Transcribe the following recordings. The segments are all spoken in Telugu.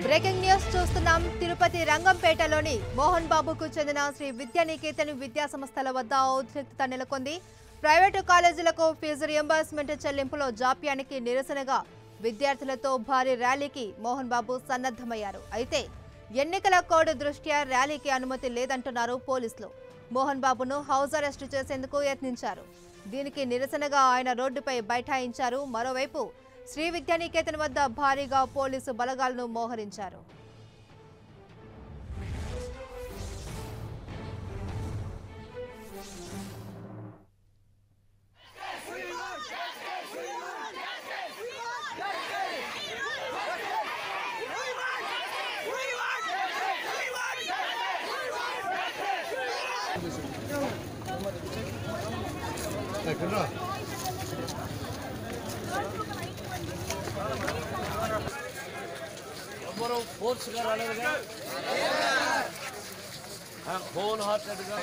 బ్రేకింగ్ న్యూస్ చూస్తున్నాం. తిరుపతి రంగంపేటలోని మోహన్ బాబుకు చెందిన శ్రీ విద్యానికేతన్ విద్యా సంస్థల వద్ద ఉద్రిక్తత నెలకొంది. ప్రైవేటు కాలేజీలకు ఫీజు రియంబర్స్మెంట్ చెల్లింపులో జాప్యానికి నిరసనగా విద్యార్థులతో భారీ ర్యాలీకి మోహన్ బాబు సన్నద్ధమయ్యారు. అయితే ఎన్నికల కోడ్ దృష్ట్యా ర్యాలీకి అనుమతి లేదంటున్నారు పోలీసులు. మోహన్ బాబును హౌస్ అరెస్టు చేసేందుకు యత్నించారు. దీనికి నిరసనగా ఆయన రోడ్డుపై బైఠాయించారు. మరోవైపు శ్రీ విద్యానికేతన్ వద్ద భారీగా పోలీసు బలగాలను మోహరించారు. ఫోర్స్గా రాలేదుగా, హోల్ హార్టెడ్గా.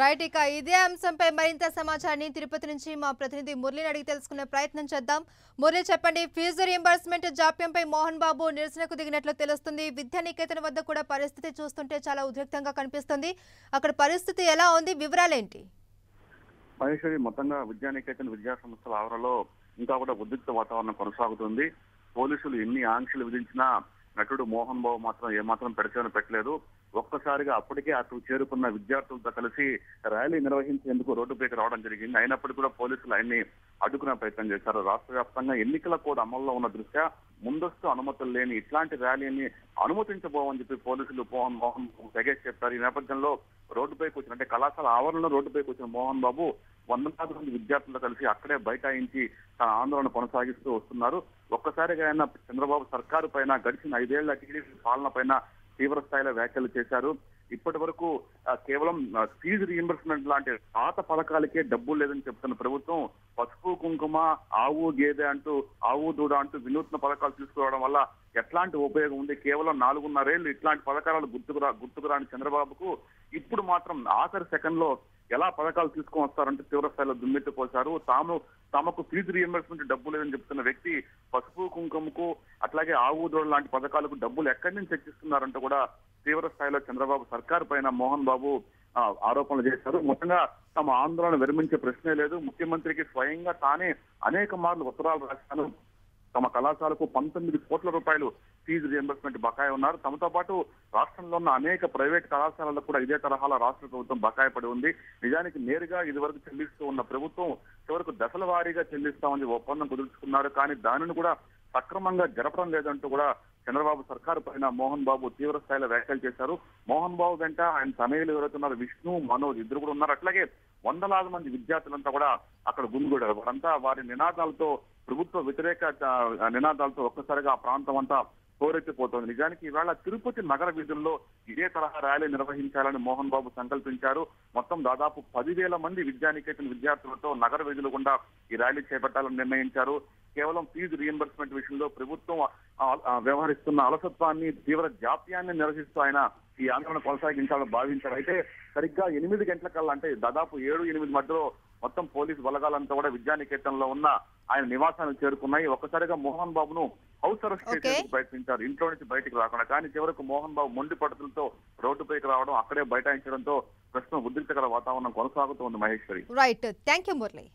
రైట్, ఇక ఇదే అంశంపై మరింత సమాచారాన్ని తిరుపతి నుంచి మా ప్రతినిధి మురళిని అడిగి తెలుసుకునే ప్రయత్నం చేద్దాం. మురళి, చెప్పండి, ఫీజు రియంబర్స్మెంట్ జాప్యంపై మోహన్ బాబు నిరసనకు దిగినట్లు తెలుస్తుంది. విద్యానికేతన్ వద్ద కూడా పరిస్థితి చూస్తుంటే చాలా ఉద్రిక్తంగా కనిపిస్తుంది. అక్కడ పరిస్థితి ఎలా ఉంది, వివరాలేంటి? మహేశ్వరి, మొత్తంగా విద్యానికేతన్ విద్యా సంస్థల ఆవరణలో ఇంకా కూడా ఉద్రిక్త వాతావరణం కొనసాగుతుంది. పోలీసులు ఎన్ని ఆంక్షలు విధించినా నటుడు మోహన్ బాబు మాత్రం ఏమాత్రం పెడచేవన పెట్టలేదు. ఒక్కసారిగా అప్పటికే అటు చేరుకున్న విద్యార్థులతో కలిసి ర్యాలీ నిర్వహించేందుకు రోడ్డుపైకి రావడం జరిగింది. అయినప్పటికీ కూడా పోలీసులు ఆయన్ని అడ్డుకునే ప్రయత్నం చేశారు. రాష్ట్ర వ్యాప్తంగా ఎన్నికల కోడ్ అమల్లో ఉన్న దృష్ట్యా ముందస్తు అనుమతులు లేని ఇట్లాంటి ర్యాలీని అనుమతించబోమని చెప్పి పోలీసులు మోహన్ తెగేసి చెప్పారు. ఈ నేపథ్యంలో రోడ్డుపైకి వచ్చిన, అంటే కళాశాల ఆవరణలో రోడ్డుపైకి వచ్చిన మోహన్ బాబు వందలాది మంది విద్యార్థులతో కలిసి అక్కడే బైఠాయించి తన ఆందోళన కొనసాగిస్తూ వస్తున్నారు. ఒక్కసారిగా ఆయన చంద్రబాబు సర్కారు పైన, గడిచిన 5 ఏళ్ల టీడీపీ పాలన పైన తీవ్ర స్థాయిలో వ్యాఖ్యలు చేశారు. ఇప్పటి వరకు కేవలం ఫీజు రీయింబర్స్మెంట్ లాంటి పాత పథకాలకే డబ్బులు లేదని చెప్తున్న ప్రభుత్వం పసుపు కుంకుమ, ఆవు గేదె అంటూ, ఆవు దూడ అంటూ వినూత్న పథకాలు తీసుకురావడం వల్ల ఎట్లాంటి ఉపయోగం ఉంది? కేవలం 4.5 ఏళ్లు ఇట్లాంటి పథకాలు గుర్తుకురాని చంద్రబాబుకు ఇప్పుడు మాత్రం ఆఖరి సెకండ్ లో ఎలా పథకాలు తీసుకొని వస్తారంటే తీవ్ర స్థాయిలో దుమ్మెత్తిపోశారు. తమకు ఫీజు రీయింబర్స్మెంట్ డబ్బు లేదని చెప్తున్న వ్యక్తి పసుపు కుంకుమకు, అట్లాగే ఆవు దూడ లాంటి పథకాలకు డబ్బులు ఎక్కడి నుంచి తెచ్చిస్తున్నారంటూ కూడా తీవ్ర స్థాయిలో చంద్రబాబు సర్కారు పైన మోహన్ బాబు ఆరోపణలు చేశారు. మొత్తంగా తమ ఆందోళన విరమించే ప్రశ్నే లేదు. ముఖ్యమంత్రికి స్వయంగా తానే అనేక మార్లు ఉత్తరాలు రాశాను. తమ కళాశాలకు 19 కోట్ల రూపాయలు ఫీజు రియంబర్స్మెంట్ బకాయి ఉన్నారు. తమతో పాటు రాష్ట్రంలో ఉన్న అనేక ప్రైవేట్ కళాశాలలకు కూడా ఇదే తరహాలో రాష్ట్ర ప్రభుత్వం బకాయి పడి ఉంది. నిజానికి నేరుగా ఇదివరకు చెల్లిస్తూ ఉన్న ప్రభుత్వం చివరకు దశల వారీగా చెల్లిస్తామని ఒప్పందం కుదుర్చుకున్నారు. కానీ దానిని కూడా సక్రమంగా జరపడం లేదంటూ కూడా చంద్రబాబు సర్కారు పైన మోహన్ బాబు తీవ్ర స్థాయిలో వ్యాఖ్యలు చేశారు. మోహన్ బాబు వెంట ఆయన తనయులు ఎవరైతున్నారు, విష్ణు, మనోజ్, ఇద్దరు కూడా ఉన్నారు. అట్లాగే వందలాది మంది విద్యార్థులంతా కూడా అక్కడ గుమిగూడారు. వారంతా వారి నినాదాలతో, ప్రభుత్వ వ్యతిరేక నినాదాలతో ఒక్కసారిగా ఆ ప్రాంతం అంతా హోరెత్తిపోతోంది. నిజానికి ఈవేళ తిరుపతి నగర వీధుల్లో ఇదే తరహా ర్యాలీ నిర్వహించాలని మోహన్ బాబు సంకల్పించారు. మొత్తం దాదాపు 10,000 మంది విద్యానికేతన్ విద్యార్థులతో నగర వీధుల గుండా ఈ ర్యాలీ చేపట్టాలని నిర్ణయించారు. కేవలం ఫీజు రియంబర్స్మెంట్ విషయంలో ప్రభుత్వం వ్యవహరిస్తున్న అలసత్వాన్ని, తీవ్ర జాప్యాన్ని నిరసిస్తూ ఆయన ఈ ఆందోళన కొనసాగించాలని భావించారు. అయితే సరిగ్గా 8 గంటల కల్లా, అంటే దాదాపు 7-8 మధ్యలో మొత్తం పోలీసు బలగాలంతా కూడా విద్యానికేతన్ లో ఉన్న ఆయన నివాసానికి చేరుకున్నాయి. ఒక్కసారిగా మోహన్ బాబును హౌస్ అరెస్ట్ చేసేందుకు ప్రయత్నించారు, ఇంట్లో నుంచి బయటికి రాకుండా. కానీ చివరకు మోహన్ బాబు మొండి పట్టుదలతో రోడ్డుపైకి రావడం, అక్కడే బైఠాయించడంతో ప్రస్తుతం ఉద్రిక్తకర వాతావరణం కొనసాగుతోంది. Maheshwari. Right, thank you Murali.